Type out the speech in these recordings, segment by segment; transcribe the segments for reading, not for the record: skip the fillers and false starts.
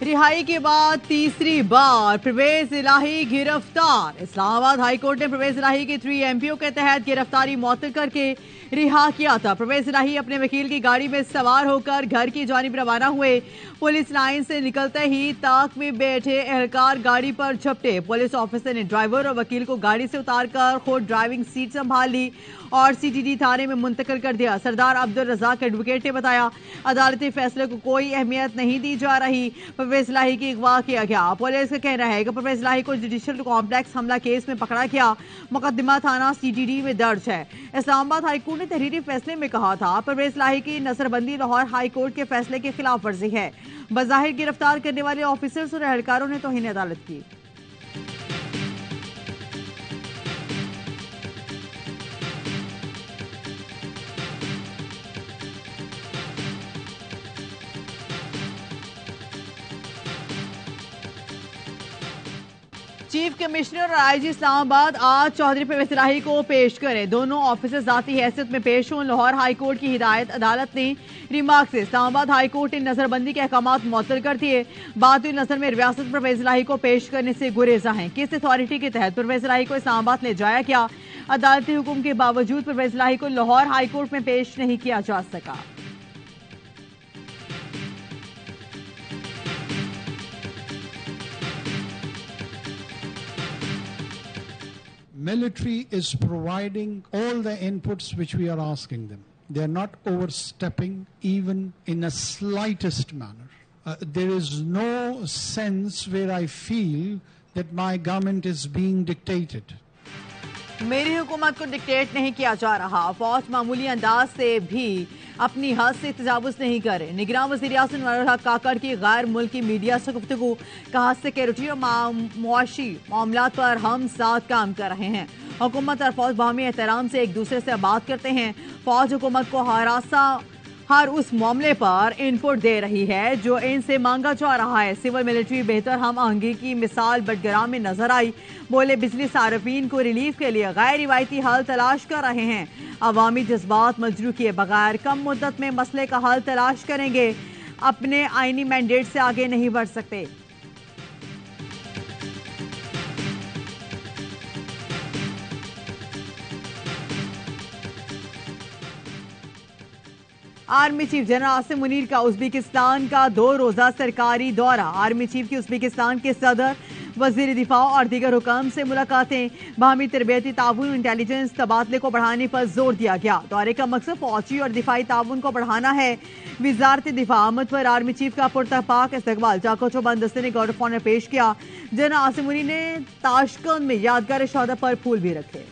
रिहाई के बाद तीसरी बार परवेज इलाही गिरफ्तार। इस्लामाबाद हाईकोर्ट ने परवेज इलाही की 3MPO के तहत गिरफ्तारी मुअत्तल करके रिहा किया था। परवेज इलाही अपने वकील की गाड़ी में सवार होकर घर की जानिब रवाना हुए। पुलिस लाइन से निकलते ही ताक में बैठे एहलकार गाड़ी पर झपटे। पुलिस ऑफिसर ने ड्राइवर और वकील को गाड़ी से उतारकर खुद ड्राइविंग सीट संभाल ली और CTD थाने में मुंतकिल कर दिया। सरदार अब्दुल रज़ाक एडवोकेट ने बताया, अदालती फैसले को कोई अहमियत नहीं दी जा रही। परवेज इलाही की अगवा किया गया। पुलिस का कहना है कि परवेज इलाही को जुडिशियल कॉम्प्लेक्स हमला केस में पकड़ा गया। मुकदमा थाना CTD में दर्ज है। इस्लामाबाद हाईकोर्ट ने तहरीरी फैसले में कहा था, परवेज इलाही की नजरबंदी लाहौर हाईकोर्ट के फैसले की खिलाफ वर्जी है। बज़ाहिर गिरफ्तार करने वाले ऑफिसर्स और एहलकारों ने तौहीन अदालत की। चीफ कमिश्नर और IG इस्लामाबाद आज चौधरी परवेज इलाही को पेश करें। दोनों ऑफिसर जाती हैसियत में पेश हों। लाहौर हाईकोर्ट की हिदायत अदालत ने रिमार्क से इस्लामाबाद हाईकोर्ट ने नजरबंदी के अहकामात मुअत्तल कर दिए। बातुल नजर में रियासत परवेज इलाही को पेश करने से गुरेजा हैं। किस अथॉरिटी के तहत परवेज इलाही को इस्लामाबाद ले जाया गया? अदालती हुक्म के बावजूद परवेज इलाही को लाहौर हाईकोर्ट में पेश नहीं किया जा सका। Military is providing all the inputs which we are asking them. They are not overstepping even in a slightest manner. There is no sense where I feel that my government is being dictated. मेरी हुकूमत को dictate नहीं किया जा रहा। फौज मामूली अंदाज से भी अपनी हद से तजावुज नहीं करे। निगरान वज़ीर-ए-आज़म इनवारुल हक काकड़ की गैर मुल्की मीडिया से गुफ्तगू। कहा, सिक्योरिटी और मुआशी मामलात पर हम साथ काम कर रहे हैं। हुकूमत और फौज बाहमी एहतराम से एक दूसरे से बात करते हैं। फौज हुकूमत को हर उस मामले पर इनपुट दे रही है जो इनसे मांगा जा रहा है। सिविल मिलिट्री बेहतर हम आहंगी की मिसाल बटग्राम में नजर आई। बोले, बिजली सार्फिन को रिलीफ के लिए गैर रिवायती हल तलाश कर रहे हैं। अवामी जज्बात मजरू किए बगैर कम मुद्दत में मसले का हल तलाश करेंगे। अपने आईनी मैंडेट से आगे नहीं बढ़ सकते। Army chief general Asim Munir का उज़्बेकिस्तान का 2 रोजा सरकारी दौरा। आर्मी चीफ की उज़्बेकिस्तान के सदर, वजीर दिफा और दीगर हुकाम से मुलाकातें। बाहमी तरबियती ताउन, इंटेलिजेंस तबादले को बढ़ाने पर जोर दिया गया। दौरे का मकसद फौजी और दिफाई ताउन को बढ़ाना है। वजारत दिफा आमद पर आर्मी चीफ का पुरतपाक इस्तकबाल। जाको चौबंद दस्ते ने गार्ड ऑफ ऑनर पेश किया। जनरल आसिम मुनीर ने ताशकंद में यादगार शहादत पर फूल भी रखे।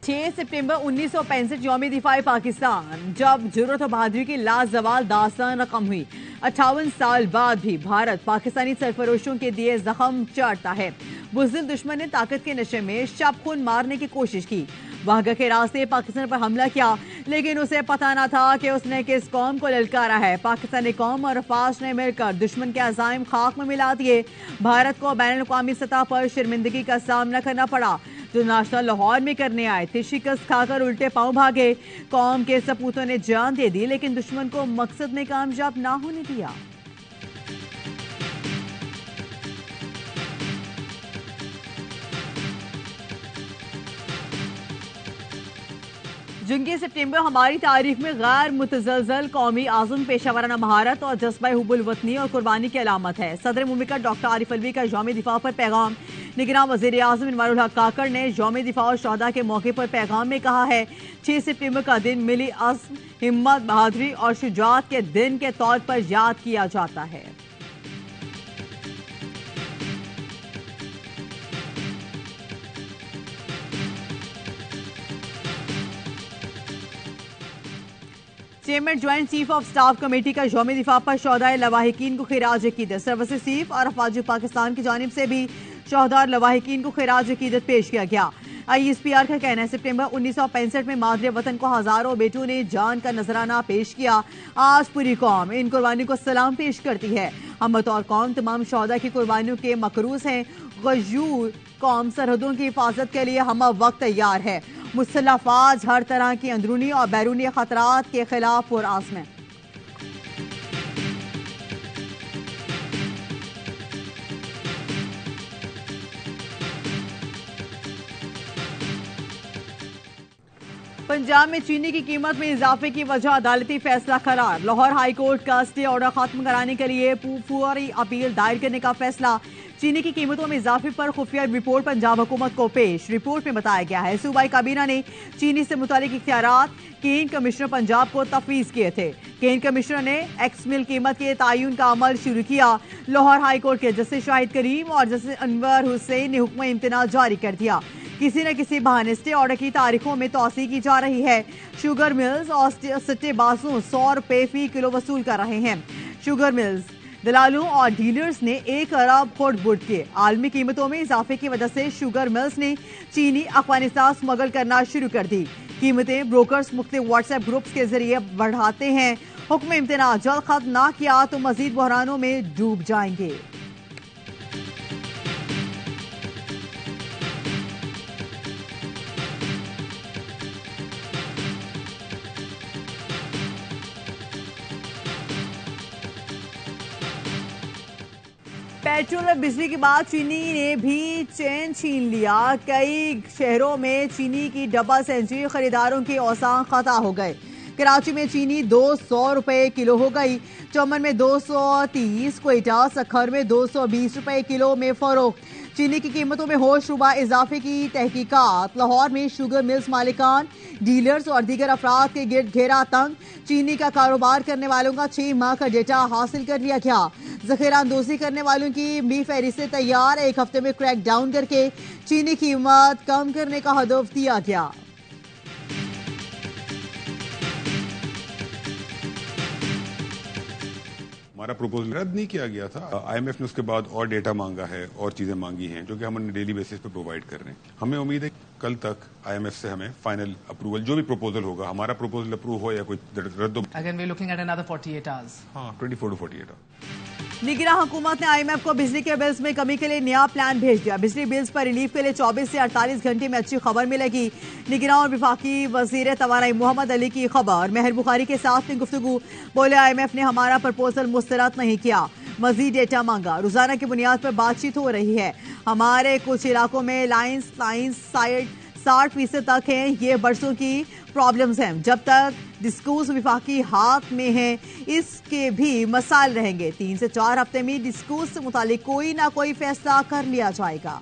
6 सितंबर 1965 यौम दिफाए पाकिस्तान, जब जुर्रत और बहादुरी की लाजवाल दास्तान रकम हुई। 58 साल बाद भी भारत पाकिस्तानी सरफरोशों के दिए जख्म चाटता है। बुज़दिल दुश्मन ने ताकत के नशे में शब खून मारने की कोशिश की। वाघा के रास्ते पाकिस्तान पर हमला किया, लेकिन उसे पता न था कि उसने किस कौम को ललकारा है। पाकिस्तानी कौम और अफवाज ने मिलकर दुश्मन के अज़ाइम खाक में मिला दिए। भारत को बैनुल-अक़वामी सतह पर शर्मिंदगी का सामना करना पड़ा। जो नाश्ता लाहौर में करने आए थे, शिकस्त खाकर उल्टे पांव भागे। कौम के सपूतों ने जान दे दी, लेकिन दुश्मन को मकसद में कामयाब ना होने दिया। जंगी सितंबर हमारी तारीख में गैर मुतज़लज़ल कौमी आज़म, पेशावराना महारत और जज्बा हुब्बुल वतनी और कुर्बानी की अलामत है। सदर मुमलिकत डॉक्टर आरिफ अलवी का यौम दिफा पर पैगाम। निगरान वज़ीर-ए-आज़म इनवारुल हक काकड़ ने यौम दिफा और शहदा के मौके पर पैगाम में कहा है, 6 सितंबर का दिन मिली अज़्म, हिम्मत, बहादुरी और शुजाअत के दिन के तौर पर याद किया जाता है। Chairman joint chief of staff committee का यौम दिफा पर शहदाए लवाहिकीन को खिराज अकीदत। सर्विस चीफ और अफवाज पाकिस्तान की जानिब से भी शहदा और लवाहिकीन को खिराज अकीदत पेश किया गया। ISPR का कहना है, सितंबर 1965 में मादरे वतन को हजारों बेटों ने जान का नजराना पेश किया। आज पूरी कौम इन कुर्बानियों को सलाम पेश करती है। हम बतौर कौम तमाम शहदा की कुर्बानियों के मकरूज हैं। गयूर कौम सरहदों की हिफाजत के लिए हम वक्त तैयार है मुसल्लह अफवाज हर तरह की अंदरूनी और बैरूनी खतरात के खिलाफ पुरआज़म हैं। पंजाब में चीनी की कीमत में इजाफे की वजह अदालती फैसला करार। लाहौर हाई कोर्ट का स्टे ऑर्डर खत्म कराने के लिए फौरी अपील दायर करने का फैसला। चीनी की कीमतों में इजाफे पर खुफिया रिपोर्ट पंजाब हुकूमत को पेश। रिपोर्ट में बताया गया है सूबाई काबीना ने चीनी से मुतालिक इख्तियारात केन कमिश्नर पंजाब को तफवीज किए थे। केन कमिश्नर ने एक्स मिल कीमत के तयन का अमल शुरू किया। लाहौर हाई कोर्ट के जस्टिस शाहिद करीम और जस्टिस अनवर हुसैन ने हुक्म इम्तना जारी कर दिया। किसी न किसी बहाने स्टे ऑर्डर की तारीखों में तौसी की जा रही है। शुगर मिल्स और सट्टेबाजों 100 रुपए फी किलो वसूल कर रहे हैं। शुगर मिल्स, दलालों और डीलर्स ने 1 अरब खुर्द बुर्द किए। आलमी कीमतों में इजाफे की वजह से शुगर मिल्स ने चीनी अफगानिस्तान स्मगल करना शुरू कर दी। कीमतें ब्रोकर्स मुख्तलिफ व्हाट्सएप ग्रुप्स के जरिए बढ़ाते हैं। हुक्म इम्तना जल्द खत्म ना किया तो मजीद बहरानों में डूब जाएंगे। पेट्रोल और बिजली के बाद चीनी ने भी चैन छीन लिया। कई शहरों में चीनी की डबल सेंचुरी खरीदारों के औसान खता हो गए। कराची में चीनी 200 रुपए किलो हो गई। चौमन में 230, क्वेटा सखर में 220 रुपए किलो में फरोख्त। चीनी की कीमतों में होशरुबा इजाफे की तहकीकात। लाहौर में शुगर मिल्स मालिकान, डीलर्स और दीगर अफराद के गिर्द घेरा तंग। चीनी का कारोबार करने वालों का 6 माह का डेटा हासिल कर लिया गया। जखीरा अंदोजी करने वालों की भी फहरिस्त तैयार। 1 हफ्ते में क्रैक डाउन करके चीनी कीमत कम करने का हदफ दिया गया। हमारा प्रपोजल रद्द नहीं किया गया था। आईएमएफ ने उसके बाद और डेटा मांगा है और चीजें मांगी हैं जो कि हम डेली बेसिस पे प्रोवाइड कर रहे हैं। हमें उम्मीद है कल तक आईएमएफ से हमें फाइनल अप्रूवल, जो भी प्रपोजल होगा, हमारा प्रपोजल अप्रूव हो या कोई रद्द हो। Again, we're looking at another 48 hours. हाँ, 24 to 48 hours। निगरान हुकूमत ने आईएमएफ को बिजली के बिल्स में कमी के लिए नया प्लान भेज दिया। बिजली बिल्स पर रिलीफ के लिए 24 से 48 घंटे में अच्छी खबर मिलेगी। निगरान और विफाकी वजीर तवानाई मोहम्मद अली की खबर। मेहर बुखारी के साथ में गुफ्तगू। बोले आईएमएफ ने हमारा प्रपोजल मुस्तरद नहीं किया, मजीद डेटा मांगा। रोजाना की बुनियाद पर बातचीत हो रही है। हमारे कुछ इलाकों में लाइन्स साइड 60% तक हैं। ये बरसों की प्रॉब्लम्स हैं। जब तक डिस्कोस विफाकी हाथ में है इसके भी मसाइल रहेंगे। 3 से 4 हफ्ते में डिस्कोस से मुतालिक कोई ना कोई फैसला कर लिया जाएगा।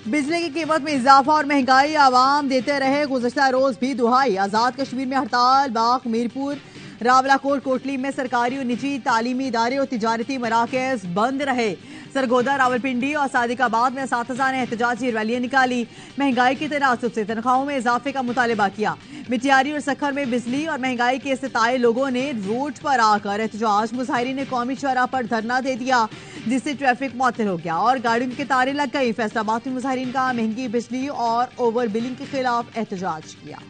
बिजली की कीमत में इजाफा और महंगाई आवाम देते रहे। गुज़श्ता रोज भी दुहाई। आजाद कश्मीर में हड़ताल। बाग, मीरपुर, रावलाकोट, कोटली में सरकारी और निजी तालीमी इदारे और तिजारती मराकज बंद रहे। सरगोदा, रावलपिंडी और सादिकाबाद में असातिज़ा ने एहतजाजी रैलियां निकाली। महंगाई के तनासुब से तनख्वाहों में इजाफे का मुतालबा किया। मिटियारी और सखर में बिजली और महंगाई के सताए लोगों ने रोड पर आकर एहतजाज। मुजाहिरीन ने कौमी शहरा पर धरना दे दिया जिससे ट्रैफिक मुअत्तल हो गया और गाड़ियों की कतारें लग गई। फैसलाबाद में मुजाहिरीन का महंगी बिजली और ओवर बिलिंग के खिलाफ एहतजाज किया।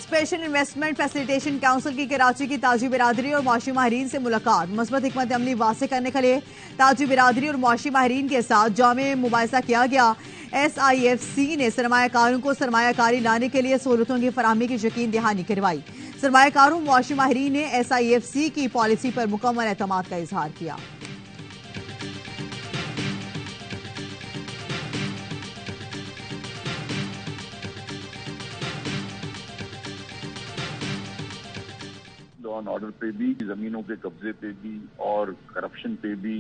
स्पेशल इन्वेस्टमेंट फैसिलिटेशन काउंसिल की कराची की ताजी बिरादरी और मुआशी माहिरीन से मुलाकात। मस्बत हिकमत अमली वासे करने के लिए ताजी बिरादरी और मुआशी माहिरीन के साथ जामे मुबाहिसा किया गया। SIFC ने सरमायाकारों को सरमायाकारी लाने के लिए सहूलतों की फराहमी की यकीन दहानी करवाई। सरमायाकारों मुआशी माहिरीन ने SIFC की पॉलिसी पर मुकम्मल एतमाद का इजहार किया। ऑन ऑर्डर पे भी, जमीनों के कब्जे पे भी और करप्शन पे भी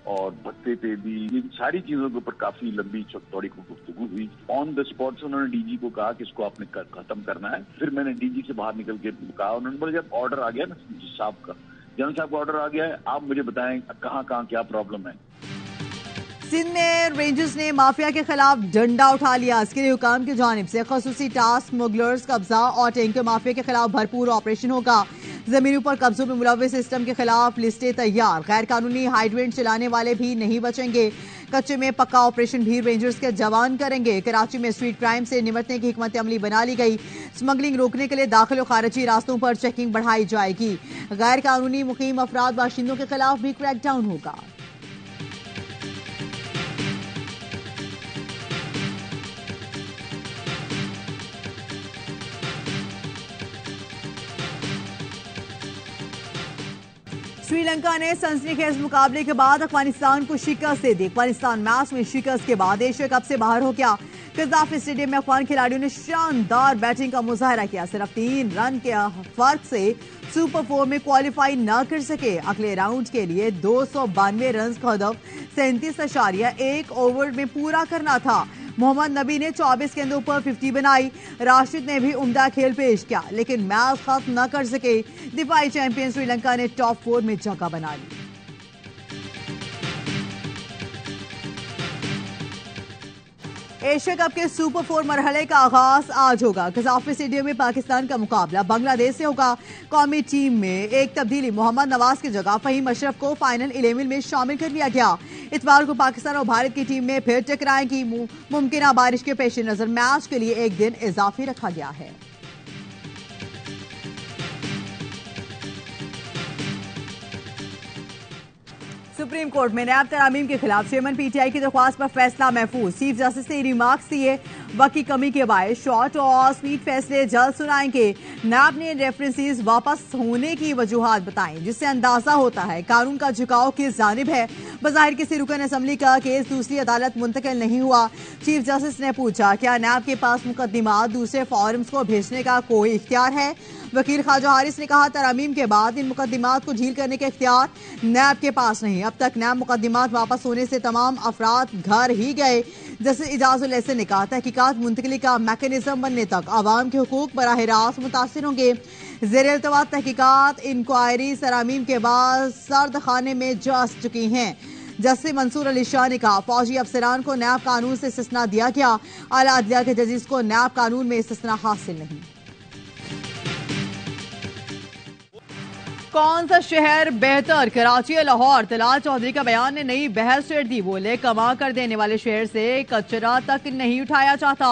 और भत्ते पे भी, इन सारी चीजों के ऊपर काफी लंबी चौड़ी गुफ्तगू हुई। ऑन द स्पॉट से उन्होंने DG को कहा कि इसको आपने खत्म करना है। फिर मैंने DG से बाहर निकल के कहा, उन्होंने बोला जब ऑर्डर आ गया ना साहब का, जनरल साहब का ऑर्डर आ गया है, आप मुझे बताएं कहाँ कहाँ क्या प्रॉब्लम है। सिंध में रेंजर्स ने माफिया के खिलाफ डंडा उठा लिया। अस्करी हुकाम की जानिब से खसूसी टास्क, स्मगलर्स, कब्जा और टैंकर माफिया के खिलाफ भरपूर ऑपरेशन होगा। जमीनों पर कब्जों में मुलव्विस सिस्टम के खिलाफ लिस्टें तैयार। गैर कानूनी हाइड्रेंट चलाने वाले भी नहीं बचेंगे। कच्चे में पक्का ऑपरेशन भीड़ रेंजर्स के जवान करेंगे। कराची में स्ट्रीट क्राइम से निपटने की हिकमत अमली बना ली गई। स्मगलिंग रोकने के लिए दाखिल और खारिजी रास्तों पर चेकिंग बढ़ाई जाएगी। गैर कानूनी मुकीम अफराद बाशिंदों के खिलाफ भी क्रैकडाउन होगा। श्रीलंका ने सनसनीखेज मुकाबले के बाद अफगानिस्तान को शिकस्त दे दी। अफगानिस्तान मैच में शिकस्त के बाद एशिया कप से बाहर हो गया। कज़ाफ स्टेडियम में अफगान खिलाड़ियों ने शानदार बैटिंग का मुजाहरा किया। सिर्फ 3 रन के फर्क से सुपर 4 में क्वालिफाई न कर सके। अगले राउंड के लिए 292 रन का हदफ 37.1 ओवर में पूरा करना था। मोहम्मद नबी ने 24 गेंदों पर 50 बनाई। राशिद ने भी उम्दा खेल पेश किया, लेकिन मैच खत्म न कर सके। दिफाई चैंपियन श्रीलंका ने टॉप 4 में जगह बना ली। एशिया कप के सुपर 4 मरहले का आगाज आज होगा। कज़ाफ स्टेडियम में पाकिस्तान का मुकाबला बांग्लादेश से होगा। कौमी टीम में एक तब्दीली, मोहम्मद नवाज की जगह फहीम अशरफ को फाइनल 11 में शामिल कर लिया गया। इतवार को पाकिस्तान और भारत की टीम में फिर टकराएंगी। मुमकिन बारिश के पेश नजर मैच के लिए एक दिन इजाफी रखा गया है। सुप्रीम कोर्ट में नैब तरामीम के खिलाफ चेयरमैन पीटीआई की दरख्वास्त पर फैसला महफूज। चीफ जस्टिस ने रिमार्क्स दिए। वक्त की कमी के बायस शॉर्ट और स्पीड फैसले जल्द सुनाएंगे। नैब ने रेफरेंसेस वापस होने की वजूहात बताई, जिससे अंदाजा होता है कानून का झुकाव किस जानिब है। बज़ाहिर किसी रुकन असेंबली का केस दूसरी अदालत मुंतकिल नहीं हुआ। चीफ जस्टिस ने पूछा, क्या नैब के पास मुकदमा दूसरे फॉरम्स को भेजने का कोई इख्तियार है? वकील ख्वाजा हारिस ने कहा, तरामीम के बाद इन मुकदमात को ढील करने के इख्तियार नैब के पास नहीं। अब तक नैब मुकदमात वापस होने से तमाम अफराद घर ही गए। जस्टिस इजाजुल एहसन ने कहा, तहकीकात मुंतकली का मैकेनिज्म बनने तक आवाम के हुकूक बराह रास्त मुतासिर होंगे। ज़ेर इल्तवा तहकीकात इंक्वायरी तरामीम के बाद सर्द खाने में जा चुकी हैं। जस्टिस मंसूर अली शाह ने कहा, फौजी अफसरान को नैब कानून से इस्तिस्ना दिया गया। आला अदलिया के जजेस को नैब कानून में इस्तिस्ना हासिल नहीं। कौन सा शहर बेहतर, कराची या लाहौर? तलाल चौधरी का बयान ने नई बहस छेड़ दी। बोले, कमा कर देने वाले शहर से कचरा तक नहीं उठाया जाता।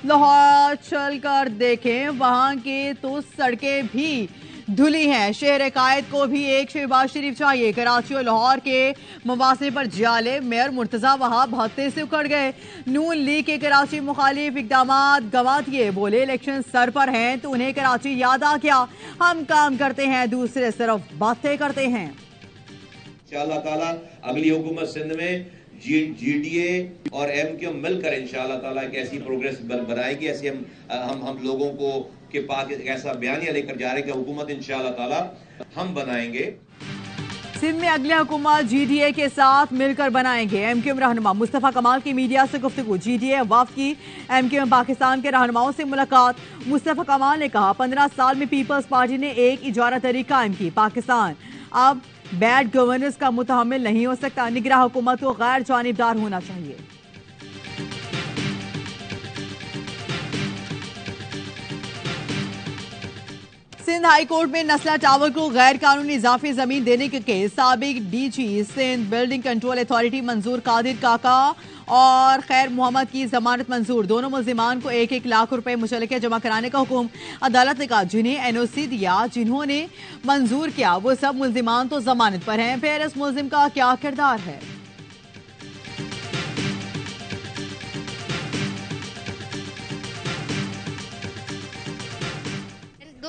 लाहौर चल कर देखें, वहां के तो सड़कें भी धुली हैं। शहर कायद को भी एक शहबाज शरीफ चाहिए। कराची और लाहौर के मवासे पर जाले मेयर मुर्तजा वहाब हत्ते से उखड़ गए। नून लीग के कराची मुखालिफ इकदाम गंवा दिए। बोले, इलेक्शन सर पर हैं तो उन्हें कराची याद आ गया। हम काम करते हैं, दूसरे सिर्फ बातें करते हैं। इंशाअल्लाह ताला अगली हुकूमत सिंध में GDA और MQM मिलकर इंशाअल्लाह ताला एक ऐसी प्रोग्रेस बनाएगी, ऐसी हम लोगों को के पास एक ऐसा बयानिया लेकर जा रहे हैं कि हुकूमत इंशाअल्लाह ताला हम बनाएंगे। सिंध में अगली हुकूमत GDA के साथ मिलकर बनाएंगे। MQM रहनुमा मुस्तफा कमाल की मीडिया से गुफ्तगू। GDA वफ्द की MQM पाकिस्तान के रहनुमाओं से मुलाकात। मुस्तफा कमाल ने कहा, 15 साल में पीपल्स पार्टी ने एक इजारादारी कायम की। पाकिस्तान अब बैड गवर्नेंस का मुतहम्मिल नहीं हो सकता। निगरान हुकूमत को गैर जानिबदार होना चाहिए। सिंध हाई कोर्ट में नस्ला टावर को गैर कानूनी इजाफी जमीन देने के केस साबिक DG Sindh building control authority Manzoor Qadir काका और खैर मोहम्मद की जमानत मंजूर। दोनों मुल्जिमान को 1-1 लाख रुपए मुचलके जमा कराने का हुक्म। अदालत ने कहा, जिन्हें NOC दिया, जिन्होंने मंजूर किया, वो सब मुल्जिमान तो जमानत पर हैं। फिर इस मुल्जिम का क्या किरदार है?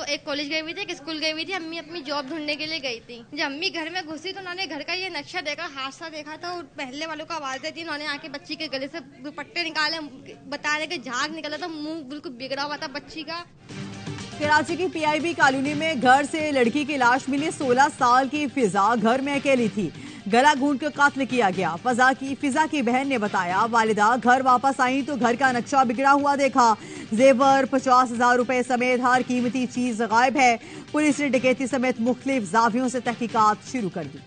एक कॉलेज गई हुई थी, एक स्कूल गई हुई थी। अम्मी अपनी जॉब ढूंढने के लिए गई थी। जब अम्मी घर में घुसी तो उन्होंने घर का ये नक्शा देखा, हादसा देखा था। और पहले वालों को आवाज दी थी, उन्होंने आके बच्ची के गले से दुपट्टे निकाले, बता रहे कि झाग निकला था, मुंह बिल्कुल बिगड़ा हुआ था बच्ची का। कराची की PIB कॉलोनी में घर से लड़की की लाश मिली। 16 साल की फिजा घर में अकेली थी। गला घूंट कर कत्ल किया गया। फिजा की बहन ने बताया, वालिदा घर वापस आई तो घर का नक्शा बिगड़ा हुआ देखा। जेवर 50,000 रुपए समेत हर कीमती चीज गायब है। पुलिस ने डकैती समेत मुख्तलिफ जावियों से तहकीकात शुरू कर दी।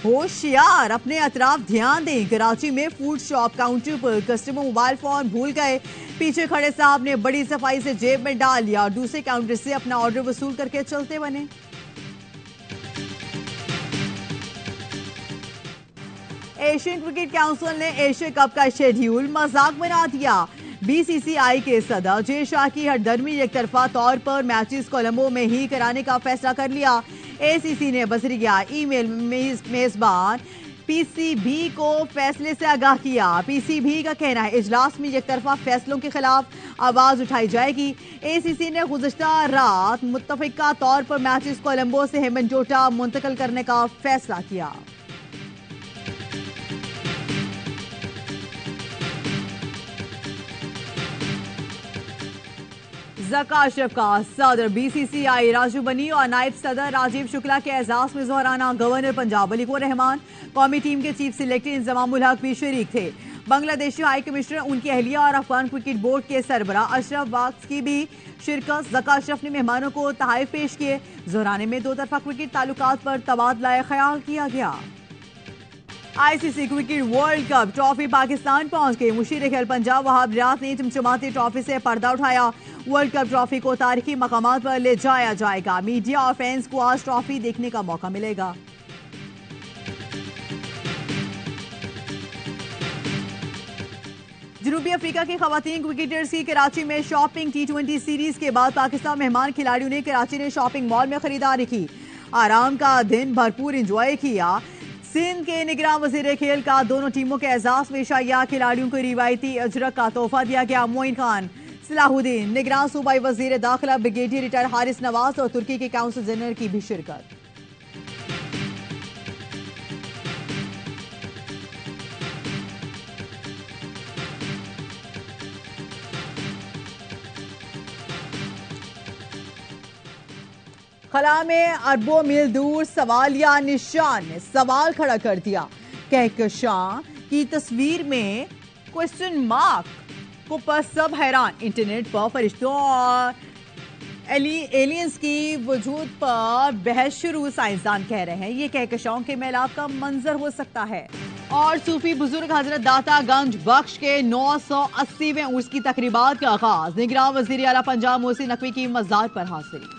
होशियार, अपने अतराफ ध्यान दें। कराची में फूड शॉप काउंटर पर कस्टमर मोबाइल फोन भूल गए। पीछे खड़े साहब ने बड़ी सफाई से जेब में डाल लिया और दूसरे काउंटर से अपना ऑर्डर वसूल करके चलते बने। एशियन क्रिकेट काउंसिल ने एशिया कप का शेड्यूल मजाक बना दिया। बीसीसीआई के सदर जे शाह की हरदर्मी एक तरफा तौर पर मैचेस कोलंबो में ही कराने का फैसला कर लिया। एसीसी ने बजरिया ईमेल मेजबान पीसीबी को फैसले से आगाह किया। पीसीबी का कहना है इजलास में एक तरफा फैसलों के खिलाफ आवाज उठाई जाएगी। एसीसी ने गुज़श्ता रात मुत्तफिका तौर पर मैचेस कोलंबो से हेमनटोटा मुंतकिल करने का फैसला किया। ज़का अशरफ का सदर बीसीसीआई राजू बनी और नायब सदर राजीव शुक्ला के एजाज में ज़ोहराना गवर्नर पंजाब अलीकुर रहमान, कौमी टीम के चीफ सिलेक्टर इंजमामुल हक भी शरीक थे। बांग्लादेशी हाई कमिश्नर, उनकी अहलिया और अफगान क्रिकेट बोर्ड के सरबरा अशरफ वाक्स की भी शिरकत। ज़का अशरफ ने मेहमानों को तोहफे पेश किए। ज़ोहराने में दो तरफा क्रिकेट ताल्लुकात पर तबादला ख्याल किया गया। ICC cricket world cup trophy Pakistan पहुंच गई। मुशीर खेल पंजाब वहाब रियाज ने चमचमाती ट्रॉफी से पर्दा उठाया। वर्ल्ड कप ट्रॉफी को तारीखी मकामात पर ले जाया जाएगा। मीडिया और फैंस को आज ट्रॉफी देखने का मौका मिलेगा। जनूबी अफ्रीका की खवातीन क्रिकेटर्स की कराची में शॉपिंग। T20 सीरीज के बाद पाकिस्तान मेहमान खिलाड़ियों ने कराची में शॉपिंग मॉल में खरीदारी की। आराम का दिन भरपूर एंजॉय किया। सिंध के निगरान वजीर खेल का दोनों टीमों के एजाज में शाया खिलाड़ियों को रिवायती अजरक का तोहफा दिया गया। मोइन खान सलाहुद्दीन, निगरान सूबाई वजीर दाखिला ब्रिगेडियर रिटायर हारिस नवाज और तुर्की के काउंसिल जनरल की भी शिरकत। खला में अरबों मील दूर सवाल या निशान ने सवाल खड़ा कर दिया। कहकशां की तस्वीर में क्वेश्चन मार्क को पर सब हैरान। इंटरनेट पर फरिश्तों और एलियंस की वजूद पर बहस शुरू। साइंसदान कह रहे हैं ये कहकशां के मेलाप का मंजर हो सकता है। और सूफी बुजुर्ग हजरत दाता गंज बख्श के 980वें उर्स की तकरीबात का आगाज। निगरान वजीर आला पंजाब मोहसिन नकवी की मज़ार पर हाजिरी।